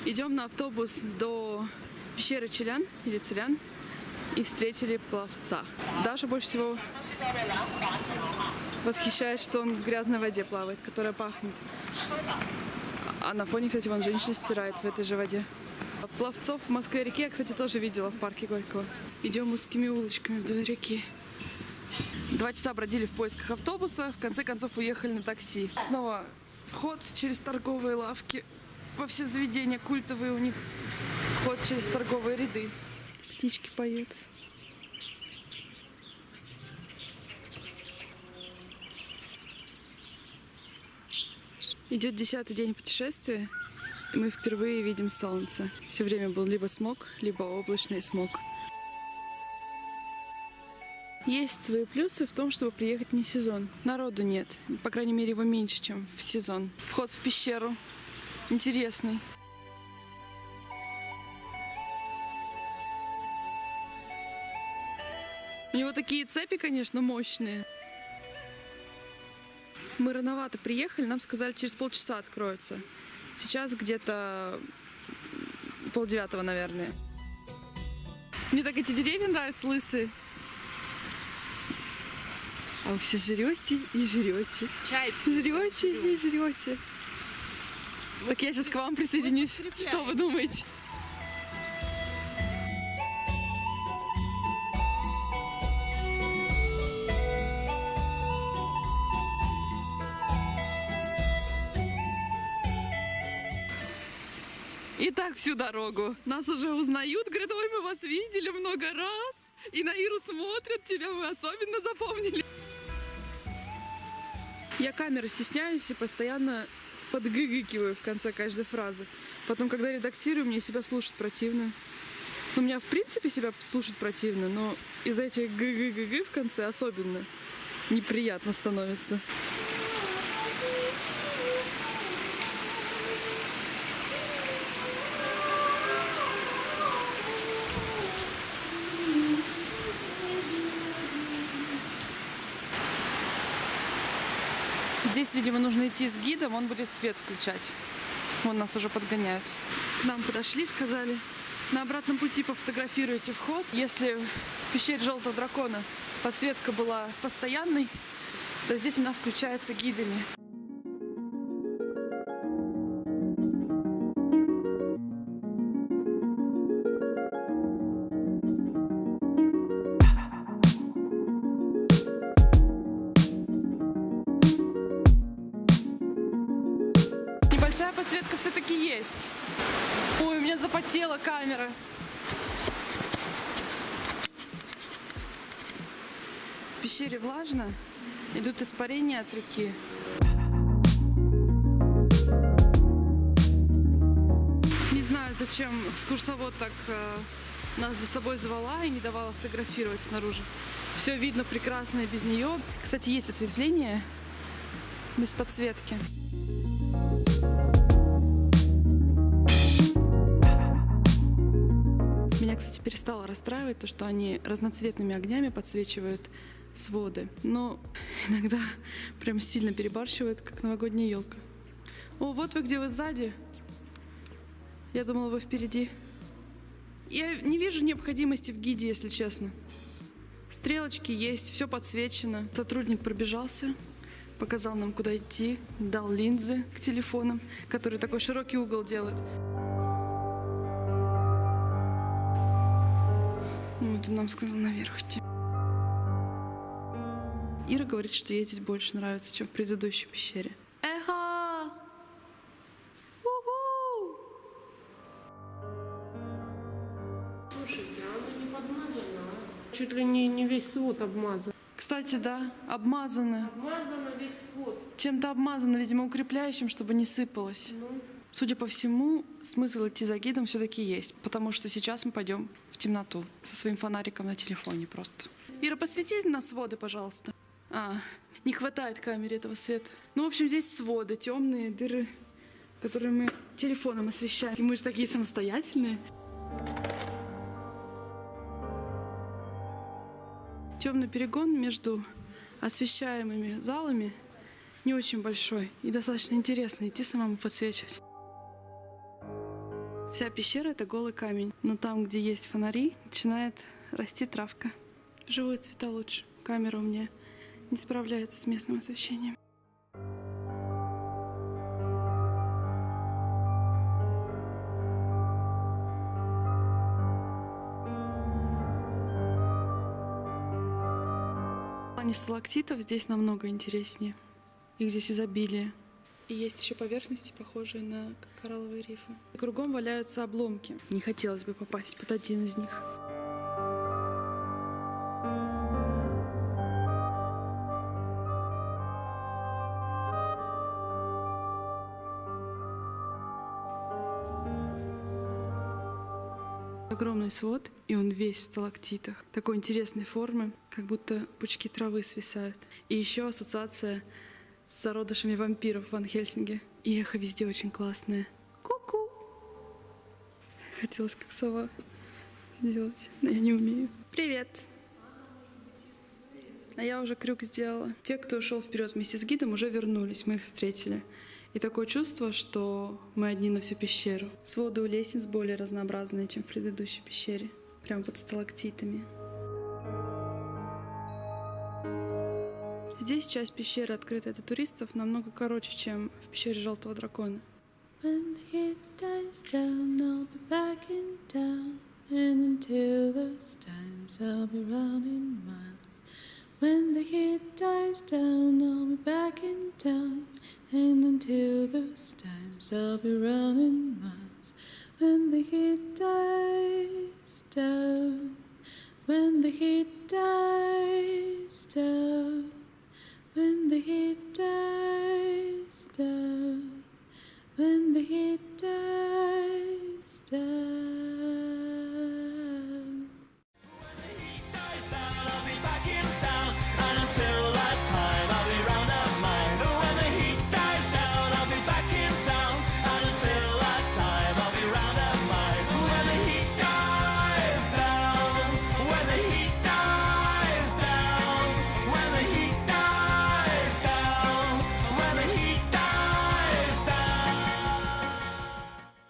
Идем на автобус до пещеры Челян или Целян и встретили пловца. Даша больше всего восхищает, что он в грязной воде плавает, которая пахнет. А на фоне, кстати, вон женщина стирает в этой же воде. Пловцов в Москве-реке я, кстати, тоже видела в парке Горького. Идем узкими улочками вдоль реки. 2 часа бродили в поисках автобуса, в конце концов уехали на такси. Снова вход через торговые лавки. Во все заведения культовые у них вход через торговые ряды. Птички поют. Идет 10-й день путешествия, и мы впервые видим солнце. Все время был либо смог, либо облачный смог. Есть свои плюсы в том, чтобы приехать не в сезон. Народу нет, по крайней мере его меньше, чем в сезон. Вход в пещеру интересный. У него такие цепи, конечно, мощные. Мы рановато приехали, нам сказали, через полчаса откроются. Сейчас где-то 8:30, наверное. Мне так эти деревья нравятся, лысые. А вы все жрете и жрете. Чай Жрете и жрете. Так я сейчас к вам присоединюсь. Что вы думаете? И так всю дорогу. Нас уже узнают, говорят, ой, мы вас видели много раз. И на Иру смотрят, тебя мы особенно запомнили. Я камеры стесняюсь и постоянно подгыгыкиваю в конце каждой фразы. Потом, когда редактирую, мне себя слушать противно. У меня, в принципе, себя слушать противно, но из-за этих гы-гы-гы-гы в конце особенно неприятно становится. Здесь, видимо, нужно идти с гидом, он будет свет включать. Вон нас уже подгоняют. К нам подошли, сказали, на обратном пути пофотографируйте вход. Если в пещере Желтого дракона подсветка была постоянной, то здесь она включается гидами. Большая подсветка все-таки есть. Ой, у меня запотела камера. В пещере влажно, идут испарения от реки. Не знаю, зачем экскурсовод так нас за собой звала и не давала фотографировать снаружи. Все видно прекрасно и без нее. Кстати, есть ответвление без подсветки. Меня, кстати, перестало расстраивать то, что они разноцветными огнями подсвечивают своды. Но иногда прям сильно перебарщивают, как новогодняя елка. О, вот вы где, вы сзади. Я думала, вы впереди. Я не вижу необходимости в гиде, если честно. Стрелочки есть, все подсвечено. Сотрудник пробежался, показал нам, куда идти, дал линзы к телефонам, которые такой широкий угол делают. Вот он нам сказал наверх идти. Ира говорит, что ей здесь больше нравится, чем в предыдущей пещере. Эхо! У-ху! Слушай, она не подмазана. Чуть ли не весь свод обмазан. Кстати, да, обмазано. Обмазано весь свод. Чем-то обмазано, видимо, укрепляющим, чтобы не сыпалось. Судя по всему, смысл идти за гидом все-таки есть, потому что сейчас мы пойдем в темноту со своим фонариком на телефоне просто. Ира, посвети на своды, пожалуйста. Не хватает камере этого света. Ну, в общем, здесь своды, темные дыры, которые мы телефоном освещаем. И мы же такие самостоятельные. Темный перегон между освещаемыми залами не очень большой и достаточно интересно идти самому подсвечивать. Вся пещера — это голый камень, но там, где есть фонари, начинает расти травка. Живые цвета лучше. Камера у меня не справляется с местным освещением. В плане сталактитов здесь намного интереснее. Их здесь изобилие. И есть еще поверхности, похожие на коралловые рифы. Кругом валяются обломки. Не хотелось бы попасть под один из них. Огромный свод, и он весь в сталактитах. Такой интересной формы, как будто пучки травы свисают. И еще ассоциация с зародышами вампиров в Ван Хельсинге. И эхо везде очень классное. Ку-ку! Хотелось как сова сделать, но я не умею. Привет! А я уже крюк сделала. Те, кто ушел вперед вместе с гидом, уже вернулись, мы их встретили. И такое чувство, что мы одни на всю пещеру. Своды у лестниц более разнообразные, чем в предыдущей пещере. Прямо под сталактитами. Здесь часть пещеры, открытая для туристов, намного короче, чем в пещере Желтого дракона. When the heat dies down, I'll be back in town. And until those times, I'll be running miles. When the heat dies down, I'll be back in town. And until those times, I'll be running miles. When the heat dies down, when the heat dies down, when the heat dies down, when the heat dies down.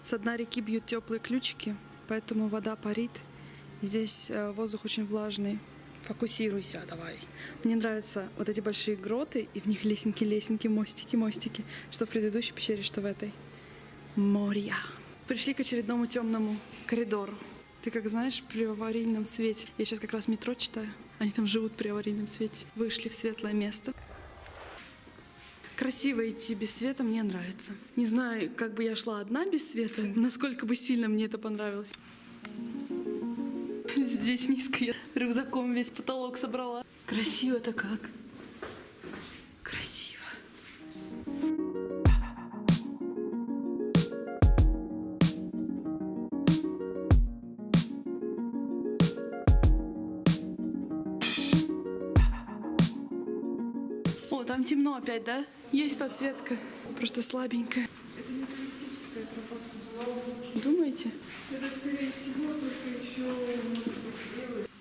Со дна реки бьют теплые ключики, поэтому вода парит. Здесь воздух очень влажный. Фокусируйся, давай. Мне нравятся вот эти большие гроты, и в них лесенки, мостики. Что в предыдущей пещере, что в этой. Море. Пришли к очередному темному коридору. Ты как знаешь, при аварийном свете. Я сейчас как раз метро читаю. Они там живут при аварийном свете. Вышли в светлое место. Красиво идти без света мне нравится. Не знаю, как бы я шла одна без света, насколько бы сильно мне это понравилось. Здесь низко я рюкзаком весь потолок собрала. Красиво-то как. Красиво. О, там темно опять, да? Есть подсветка, просто слабенькая. Это не туристическая пропаска. Думаете? Это, скорее всего, только еще...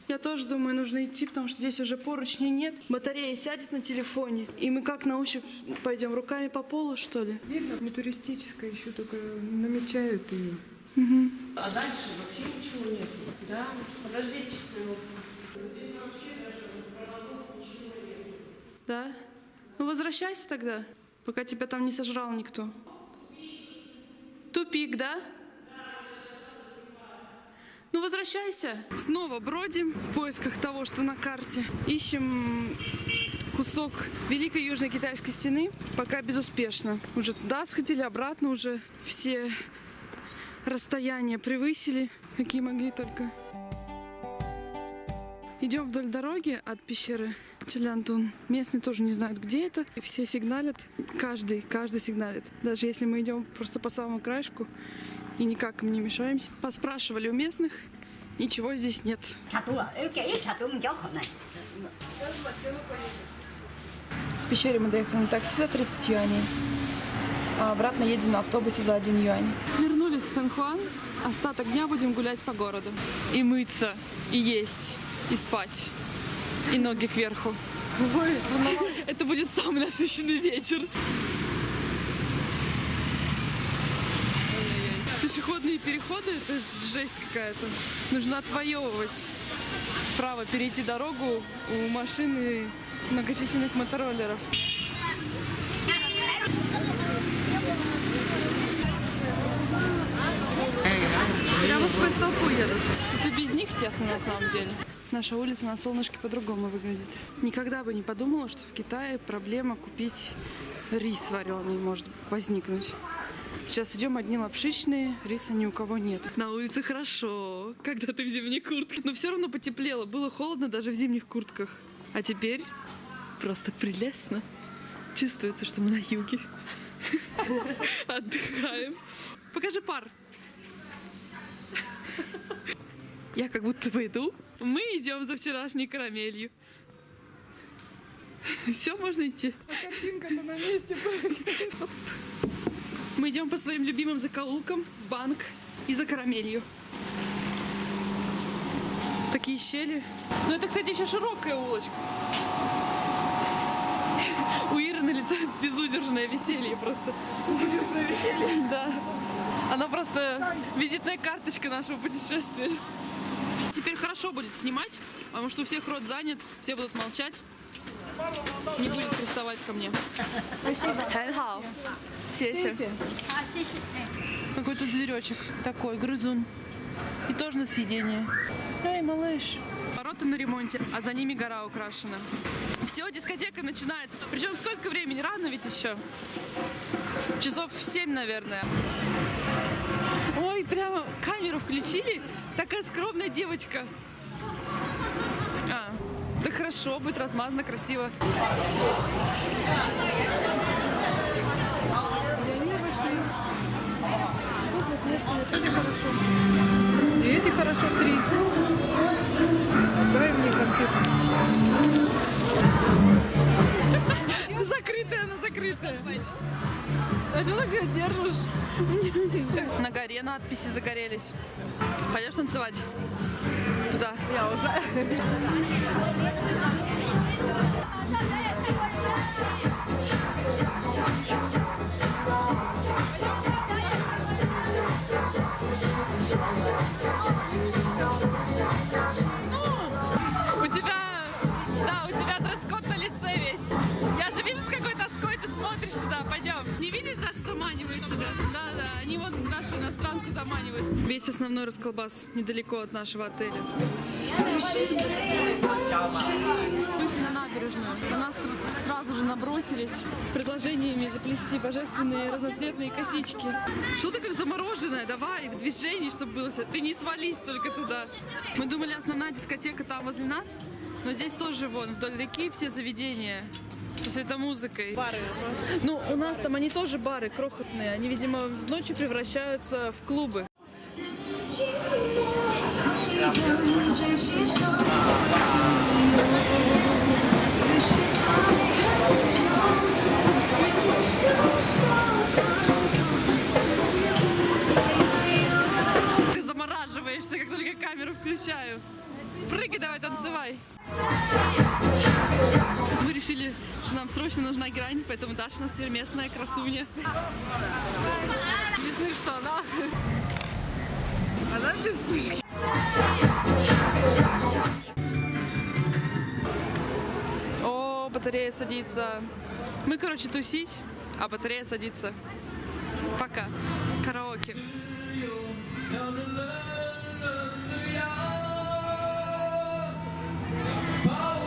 Я тоже думаю, нужно идти, потому что здесь уже поручней нет. Батарея сядет на телефоне, и мы как на ощупь пойдем руками по полу, что ли? Видно, не туристическая, еще только намечают ее. Угу. А дальше вообще ничего нет. Да? Подождите. Здесь вообще даже проводов ничего нет. Да? Ну возвращайся тогда, пока тебя там не сожрал никто. Тупик, да? Ну возвращайся. Снова бродим в поисках того, что на карте. Ищем кусок Великой Южной Китайской стены, пока безуспешно. Уже туда сходили, обратно уже все расстояния превысили, какие могли только. Идем вдоль дороги от пещеры Челянтун. Местные тоже не знают, где это. И все сигналят, каждый сигналит. Даже если мы идем просто по самому краешку и никак им не мешаемся. Поспрашивали у местных, ничего здесь нет. В пещере мы доехали на такси за 30 юаней, а обратно едем на автобусе за 1 юань. Вернулись в Фэнхуан, остаток дня будем гулять по городу. И мыться, и есть, и спать, и ноги кверху. Это будет самый насыщенный вечер. Ты пешеходные переходы — это жесть какая-то. Нужно отвоевывать право перейти дорогу у машин и многочисленных мотороллеров. Прямо сквозь толпу едут. Это без них тесно на самом деле. Наша улица на солнышке по-другому выглядит. Никогда бы не подумала, что в Китае проблема купить рис вареный может возникнуть. Сейчас идем одни лапшичные, риса ни у кого нет. На улице хорошо, когда ты в зимней куртке. Но все равно потеплело, было холодно даже в зимних куртках. А теперь просто прелестно. Чувствуется, что мы на юге. Отдыхаем. Покажи пар. Я как будто бы иду. Мы идем за вчерашней карамелью. Все, можно идти. А картинка-то на месте. Мы идем по своим любимым закоулкам в банк и за карамелью. Такие щели. Ну это, кстати, еще широкая улочка. У Иры на лице безудержное веселье просто. Безудержное веселье. Да. Она просто визитная карточка нашего путешествия. Теперь хорошо будет снимать, потому что у всех рот занят, все будут молчать. Не будет приставать ко мне. Хэнхао. Сеся. Какой-то зверечек такой, грызун. И тоже на съедение. Эй, малыш. Ворота на ремонте, а за ними гора украшена. Все, дискотека начинается. Причем сколько времени? Рано ведь еще. Часов 7, наверное. Ой, прямо камеру включили. Такая скромная девочка. Да хорошо, будет размазано, красиво. И эти хорошо 3. Давай мне конфету. Закрытая, она закрытая. А что так держишь? На горе надписи загорелись. Пойдешь танцевать? Туда. Я уже. У тебя дресс-код на лице весь. Я же вижу, с какой тоской ты смотришь туда. Пойдем. Не видишь, даже заманивают тебя? Да, они вот нашу иностранку заманивают. Весь основной расколбас недалеко от нашего отеля. Вышли на набережную. На нас сразу же набросились с предложениями заплести божественные разноцветные косички. Что ты как замороженная? Давай, в движении, чтобы было все. Ты не свались только туда. Мы думали, основная дискотека там возле нас, но здесь тоже вон, вдоль реки все заведения со светомузыкой. Бары. Ну, у нас там они тоже бары крохотные. Они, видимо, ночью превращаются в клубы. Ты замораживаешься, как только камеру включаю. Прыгай, давай, танцевай. Мы решили, что нам срочно нужна грань, поэтому Даша у нас теперь местная красуня. Не слышишь, что она? Она без вспышки. О, батарея садится. Мы, короче, тусить, а батарея садится. Пока. Караоке. Bye.